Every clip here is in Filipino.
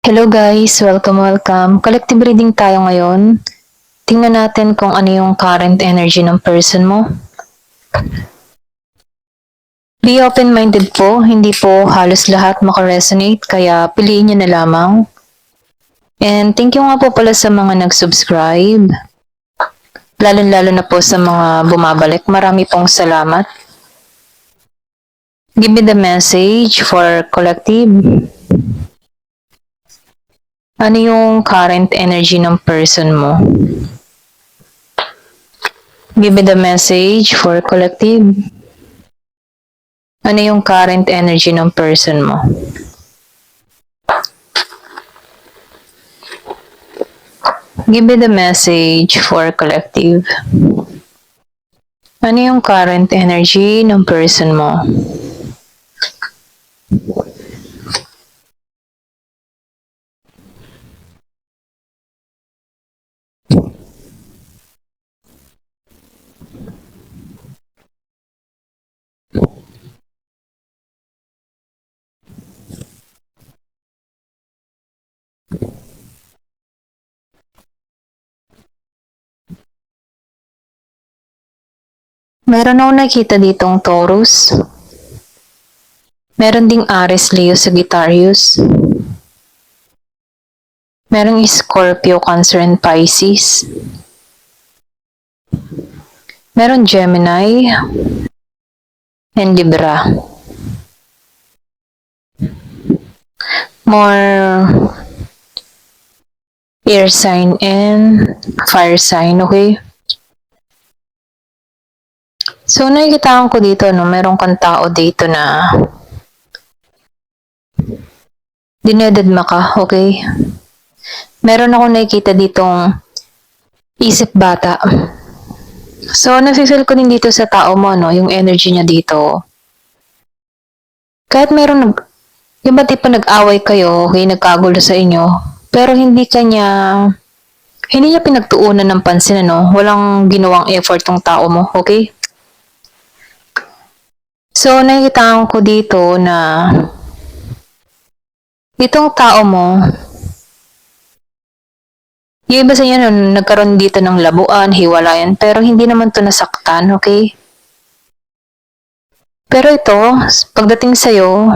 Hello guys, welcome. Collective reading tayo ngayon. Tingnan natin kung ano yung current energy ng person mo. Be open-minded po, hindi po halos lahat makaresonate, kaya piliin nyo na lamang. And thank you nga po pala sa mga nag-subscribe. Lalo-lalo na po sa mga bumabalik. Marami pong salamat. Give me the message for collective. Ano yung current energy ng person mo? Give me the message for collective. Ano yung current energy ng person mo? Give me the message for collective. Ano yung current energy ng person mo? Meron akong nakita ditong Taurus. Meron ding Aries, Leo, Sagittarius. Merong Scorpio, Cancer, and Pisces. Meron Gemini and Libra. More air sign and fire sign, okay? So, nakikitaan ko dito, no, meron kang tao dito na dinededma ka, okay? Meron ako nakikita ditong isip bata. So, nafe-feel ko din dito sa tao mo, no, yung energy niya dito. Kahit meron yung ba tipo nag-away kayo, okay, nagkagulo sa inyo, pero hindi niya pinagtuunan ng pansin, ano, walang ginawang effort tong tao mo, okay? So, nakikita ko dito na itong tao mo, yung iba sa inyo nagkaroon dito ng labuan, hiwalayan, pero hindi naman to nasaktan, okay? Pero ito, pagdating sa'yo,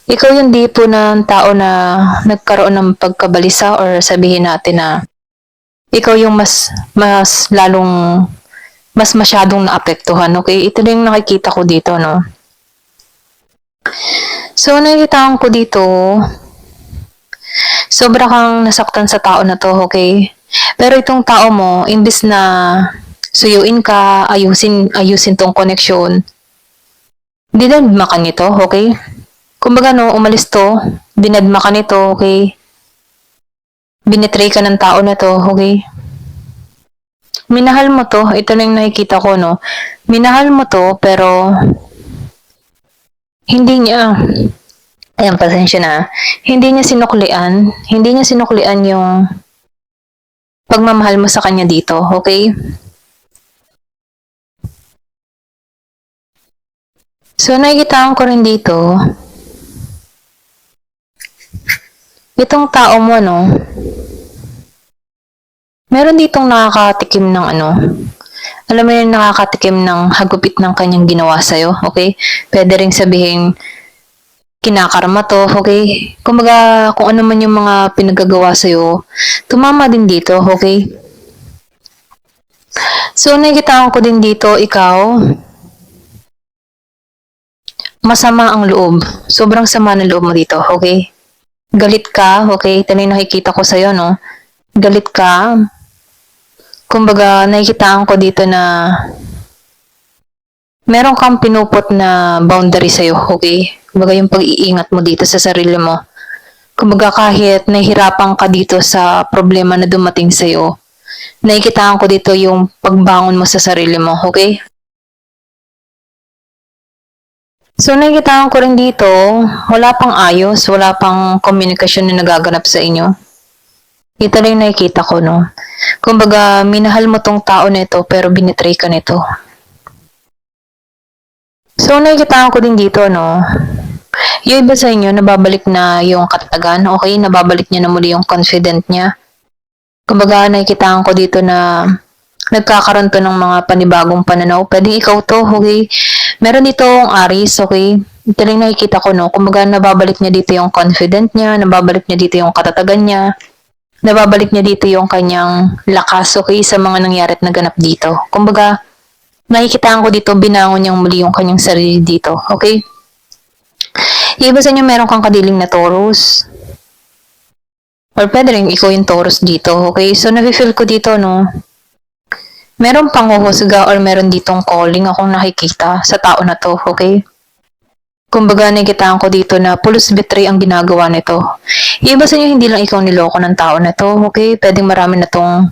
ikaw yung tipo ng tao na nagkaroon ng pagkabalisa or sabihin natin na ikaw yung mas masyadong naapektuhan, okay? Ito na yung nakikita ko dito, no? So, nakikita ko dito, sobra kang nasaktan sa tao na to, okay? Pero itong tao mo, imbis na suyuin ka, ayusin tong koneksyon, dinadma ka nito, okay? Kumbaga no, umalis to, dinadma ka nito, okay? Binetray ka ng tao na to, okay? Minahal mo to, ito na yung nakikita ko, no? Minahal mo to, pero hindi niya, ayan, pasensya na, hindi niya sinuklian yung pagmamahal mo sa kanya dito, okay? So, nakikita ko rin dito, itong tao mo, no, meron ditong nakakatikim ng ano, alam mo yun, nakakatikim ng hagupit ng kanyang ginawa sa'yo, okay? Pwede rin sabihin, kinakarma to, okay? Kumbaga, kung ano man yung mga pinagagawa sa'yo, tumama din dito, okay? So, nakikita ko din dito, ikaw, masama ang loob. Sobrang sama ng loob mo dito, okay? Galit ka, okay? Ito na yung nakikita ko sa'yo, no? Galit ka. Kumbaga, nakikita ko dito na meron kang pinupot na boundary sa'yo, okay? Kumbaga, yung pag-iingat mo dito sa sarili mo. Kumbaga, kahit nahihirapan ka dito sa problema na dumating sa'yo, nakikita ko dito yung pagbangon mo sa sarili mo, okay? So, nakikita ko rin dito, wala pang ayos, wala pang komunikasyon na nagaganap sa inyo. Ito lang yung nakikita ko, no? Kumbaga, minahal mo tong tao na ito, pero binitray ka nito. So, nakikita ko din dito, no? Yung iba sa inyo, nababalik na yung katatagan, okay? Nababalik niya na muli yung confident niya. Kumbaga, nakikitaan ko dito na nagkakaroon to ng mga panibagong pananaw. Pwedeng ikaw to, okay? Meron dito ang Aries, okay? Ito lang nakikita ko, no? Kumbaga, nababalik niya dito yung confident niya, nababalik niya dito yung katatagan niya, nababalik niya dito yung kanyang lakas, okay? Sa mga nangyari at naganap dito. Kumbaga, nakikitaan ko dito, binangon niyang muli yung kanyang sarili dito, okay? Yung iba sa inyo, meron kang kadiling na Taurus. Or pwede rin ikaw yung Taurus dito, okay? So, nafe-feel ko dito, no? Meron panghuhusga or meron ditong calling akong nakikita sa tao na to, okay? Kumbaga, nakikitaan ko dito na pulos betray ang ginagawa nito. Yung iba sa inyo, hindi lang ikaw niloko ng tao na to, okay? Pwedeng marami na tong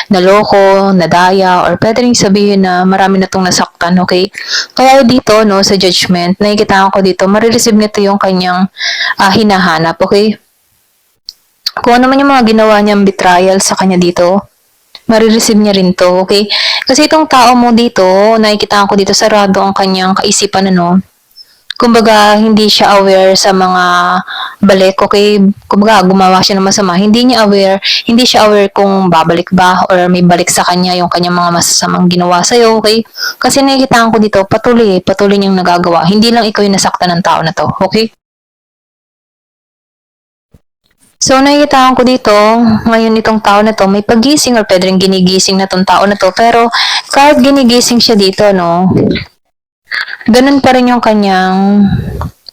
naloko, nadaya, or pwede rin sabihin na marami na tong nasaktan, okay? Kaya dito, no, sa judgment, nakikitaan ko dito, marireceive nito yung kanyang hinahanap, okay? Kung ano man yung mga ginawa niyang betrayal sa kanya dito, marireceive niya rin to, okay? Kasi itong tao mo dito, nakikita ko dito, sarado ang kanyang kaisipan, ano? Kumbaga, hindi siya aware sa mga balik, okay? Kumbaga, gumawa siya ng masama. Hindi siya aware kung babalik ba or may balik sa kanya yung kanyang mga masasamang ginawa sa'yo, okay? Kasi nakikita ko dito, patuloy niyang nagagawa. Hindi lang ikaw yung nasaktan ng tao na to, okay? So, nakikita ko dito, ngayon itong tao na to, may pagising or pwede rin ginigising na tong tao na to. Pero, kahit ginigising siya dito, no, ganun pa rin yung kanyang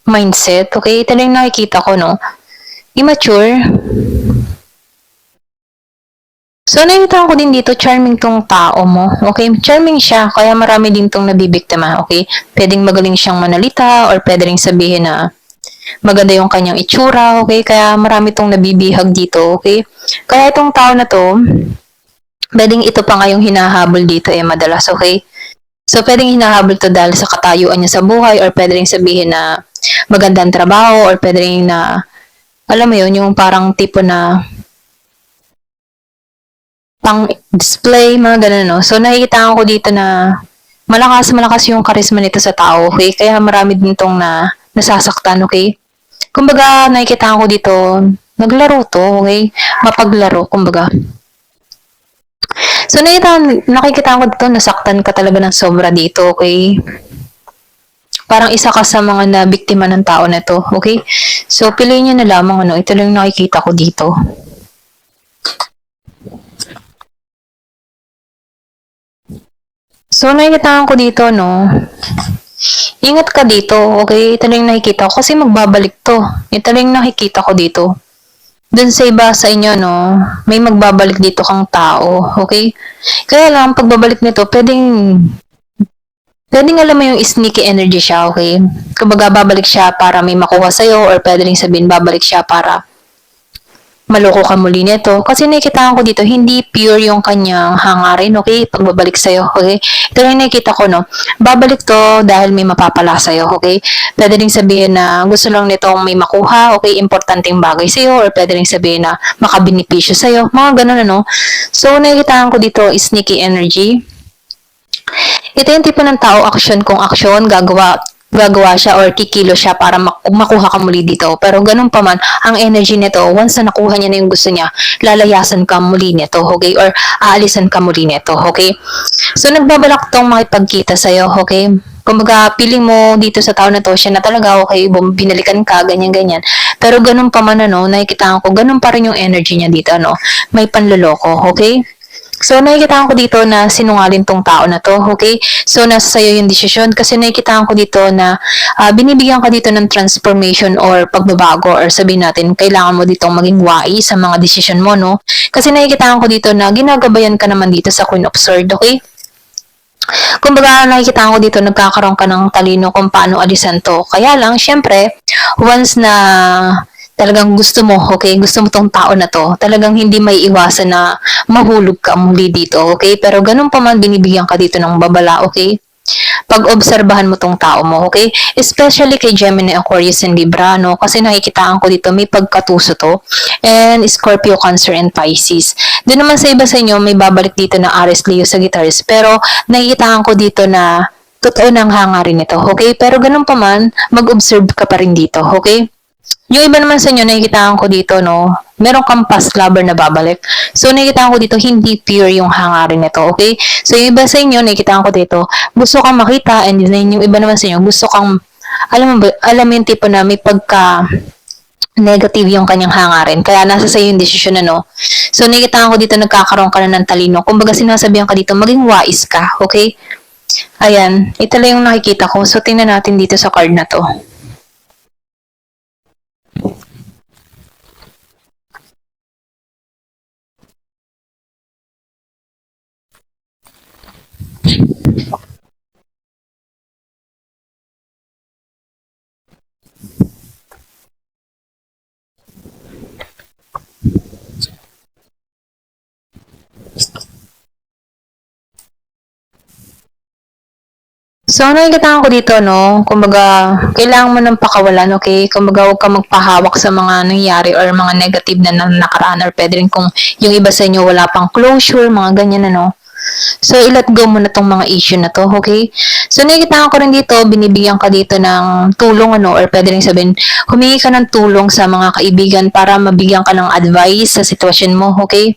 mindset. Okay? Ito lang yung nakikita ko, no. Immature. So, nakikita ko din dito, charming tong tao mo. Okay? Charming siya, kaya marami din tong nabibiktima. Okay? Pwedeng magaling siyang manalita or pwede rin sabihin na maganda yung kanyang itsura, okay? Kaya marami tong nabibihag dito, okay? Kaya itong tao na to, pwedeng ito pa nga yung hinahabol dito madalas, okay? So, pwedeng hinahabol to dahil sa katayuan niya sa buhay or pwede rin sabihin na magandang trabaho or pwede rin na, alam mo yun, yung parang tipo na pang display, mga ganun, no? So, nakikita ko dito na malakas yung karisma nito sa tao, okay? Kaya marami din tong nasasaktan, okay? Kumbaga, nakikita ko dito, naglaro to, okay? Mapaglaro, kumbaga. So, nakikita ko dito, nasaktan ka talaga ng sobra dito, okay? Parang isa ka sa mga nabiktima ng tao na to, okay? So, piliin nyo na lamang, ano, ito lang yung nakikita ko dito. So, nakikita ko dito, no? Ingat ka dito, okay? Ito lang yung nakikita ko kasi magbabalik to. Ito lang yung nakikita ko dito. Dun sa iba sa inyo, no, may magbabalik dito kang tao, okay? Kaya lang, pagbabalik nito, pwedeng alam mo yung sneaky energy siya, okay? Kumbaga, babalik siya para may makuha sa'yo or pwede rin sabihin, babalik siya para maloko ka muli nito. Kasi nakikita ko dito, hindi pure yung kanyang hangarin, okay? Pagbabalik sa'yo, okay? Ito lang nakikita ko, no? Babalik to dahil may mapapala sa'yo, okay? Pwede rin sabihin na gusto lang nitong may makuha, okay? Importanteng bagay sa'yo, or pwede rin sabihin na makabinipisyo sa'yo. Mga ganun, ano? So, nakikita ko dito, sneaky energy. Ito yung tipo ng tao, action kung action, gagawa siya or kikilo siya para makuha ka muli dito. Pero ganun pa man, ang energy nito, once na nakuha niya na yung gusto niya, lalayasan ka muli nito, okay? Or aalisan ka muli nito, okay? So, nagbabalak tong makipagkita sa'yo, okay? Kumbaga, feeling mo dito sa tao na to, siya na talaga, okay, binalikan ka, ganyan-ganyan. Pero ganun pa man, ano, nakikita ko, ganun pa rin yung energy niya dito, ano? May panloloko, okay? So, nakikita ko dito na sinungaling tong tao na to, okay? So, nasa sayo yung desisyon kasi nakikita ko dito na binibigyan ka dito ng transformation or pagbabago or sabihin natin, kailangan mo ditong maging wais sa mga desisyon mo, no? Kasi nakikita ko dito na ginagabayan ka naman dito sa Queen of Swords, okay? Kumbaga, nakikita ko dito, nagkakaroon ka ng talino kung paano alisan to. Kaya lang, syempre, once na talagang gusto mo, okay, gusto mo tong tao na to, talagang hindi may iwasan na mahulog ka muli dito, okay? Pero ganun pa man, binibigyan ka dito ng babala, okay? Pag-obserbahan mo tong tao mo, okay? Especially kay Gemini, Aquarius, and Libra, no? Kasi nakikitaan ko dito, may pagkatuso to. And Scorpio, Cancer, and Pisces. Doon naman sa iba sa inyo, may babalik dito na Aries, Leo, Sagittarius. Pero nakikitaan ko dito na totoo na ang hangarin nito, okay? Pero ganun pa man, mag-observe ka pa rin dito, okay? Yung iba naman sa inyo, nakikitaan ko dito, no, meron kang past lover na babalik. So, nakikitaan ko dito, hindi pure yung hangarin nito, okay? So, yung iba sa inyo, nakikitaan ko dito, gusto kang makita, and then yung iba naman sa inyo, gusto kang, alam mo ba, alam mo yung tipo na may pagka, negative yung kanyang hangarin. Kaya nasa sa yung desisyon ano. So, nakikitaan ko dito, nagkakaroon ka na ng talino. Kumbaga, sinasabihan ka dito, maging wise ka, okay? Ayan, ito lang yung nakikita ko. So, tingnan natin dito sa card na to. So, nakikita ko dito, no, kumbaga, kailangan mo ng pakawalan, okay? Kumbaga, huwag ka magpahawak sa mga nangyari or mga negative na nakaraan or pwede rin kung yung iba sa inyo wala pang closure, mga ganyan, ano. So, i-let go mo na tong mga issue na to, okay? So, nakikita ko rin dito, binibigyan ka dito ng tulong, ano, or pwede rin sabihin, humingi ka ng tulong sa mga kaibigan para mabigyan ka ng advice sa sitwasyon mo, okay?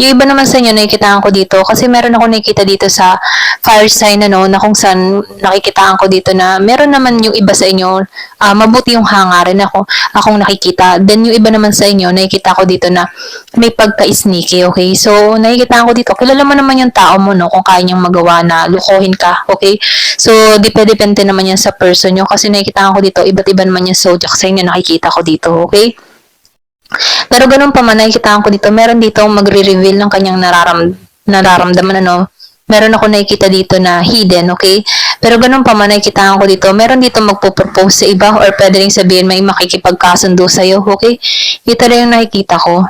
Yung iba naman sa inyo, nakikitaan ko dito, kasi meron ako nakikita dito sa fire sign, ano, na kung saan nakikitaan ko dito na meron naman yung iba sa inyo, mabuti yung hangarin akong nakikita. Then yung iba naman sa inyo, nakikita ko dito na may pagka-sneaky, okay? So, nakikitaan ko dito, kilala mo naman yung tao mo, no, kung kaya niyang magawa na lukohin ka, okay? So, depende naman yan sa person nyo, kasi nakikitaan ko dito, iba't iba naman yung zodiac sign na nakikita ko dito, okay? Pero ganun pa man, nakikitaan ko dito, meron dito magre-reveal ng kanyang nararamdaman, ano. Meron ako nakikita dito na hidden, okay? Pero ganun pa man, nakikitaan ko dito, meron dito magpo-propose sa iba or pwede rin sabihin may makikipagkasundo sa'yo, okay? Ito rin yung nakikita ko.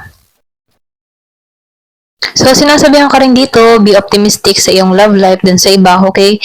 So, sinasabihan ka rin dito, be optimistic sa iyong love life dun sa iba, okay?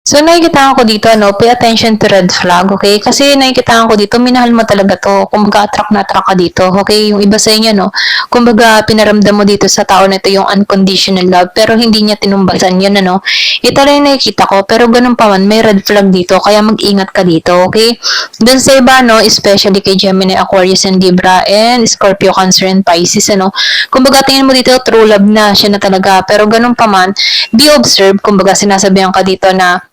So, nakikita ko dito, no, pay attention to red flag, okay? Kasi nakikita ko dito, minahal mo talaga to. Kumbaga, attract na attract ka dito, okay? Yung iba sa inyo, no, kumbaga, pinaramdam mo dito sa tao na ito yung unconditional love, pero hindi niya tinumbasan yun, ano? Ito lang nakikita ko, pero ganun pa man, may red flag dito, kaya mag-ingat ka dito, okay? Dun sa iba, no, especially kay Gemini, Aquarius, and Libra, and Scorpio, Cancer, and Pisces, ano? Kumbaga, tingin mo dito, true love na siya na talaga, pero ganun pa man, be observed, kumbaga, sinasabihan ka dito na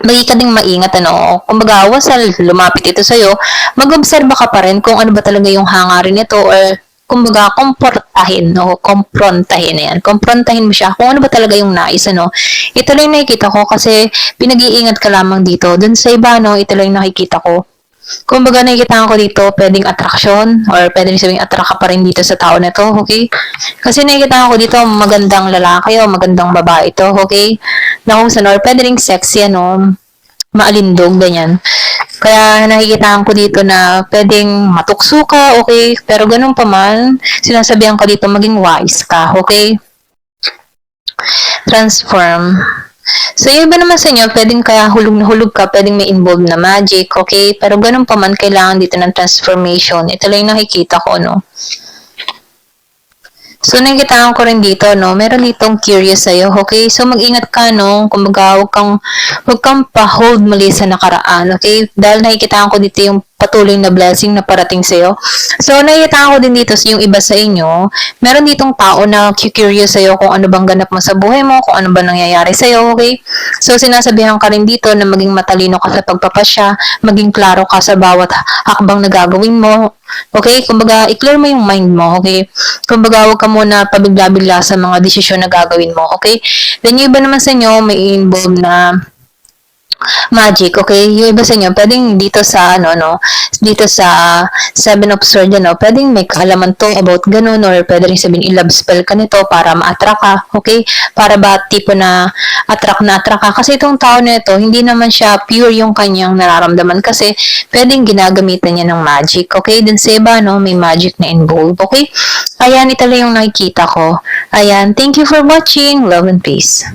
lagi ka ding maingat, ano, kumbaga, once lumapit ito sa'yo, mag-obserba ka pa rin kung ano ba talaga yung hangarin nito or kumbaga, komportahin, no, komprontahin, yan, komprontahin mo siya kung ano ba talaga yung nais, ano. Ito lang nakikita ko kasi pinag-iingat ka lamang dito. Dun sa iba, no, ito lang nakikita ko. Kumbaga, nakikita ko dito, pwedeng attraction or pwedeng sabing attract ka pa rin dito sa tao na to, okay? Kasi nakikita ko dito, magandang lalaki o magandang babae to, okay? Na kung saan, or pwede rin sexy, ano, maalindog, ganyan. Kaya nakikita ko dito na pwedeng matukso ka, okay? Pero ganun pa man, sinasabihan ka dito maging wise ka, okay? Transform. So, yung iba naman sa inyo, pwedeng kaya hulog na hulog ka, pwedeng may involved na magic, okay? Pero ganun pa man, kailangan dito ng transformation. Ito lang yung nakikita ko, no? So, nakikitaan ko rin dito, no? Meron ditong curious sa'yo, okay? So, mag-ingat ka, no? Kumbaga, huwag kang pa-hold muli sa nakaraan, okay? Dahil nakikitaan ko dito yung patuloy na blessing na parating sa'yo. So, nakikitaan ko din dito yung iba sa inyo, meron ditong tao na curious sa'yo kung ano bang ganap mo sa buhay mo, kung ano ba nangyayari sa'yo, okay? So, sinasabihan ka rin dito na maging matalino ka sa pagpapasya, maging klaro ka sa bawat hakbang na gagawin mo, okay? Kumbaga, i-clear mo yung mind mo, okay? Kumbaga, huwag ka muna pabigla-bigla sa mga desisyon na gagawin mo, okay? Then, yung iba naman sa inyo, may involved na magic, okay? Yung iba sa inyo, pwedeng dito sa, dito sa Seven of Swords, pwedeng may kaalaman to about ganun, or pwede rin sabihin, i-love spell ka nito para ma-attract ka, okay? Para ba tipo na attract ka? Kasi itong tao na ito, hindi naman siya pure yung kanyang nararamdaman kasi pwedeng ginagamitan niya ng magic, okay? Dun sa iba, no, may magic na involved, okay? Ayan, ito lang yung nakikita ko. Ayan, thank you for watching. Love and peace.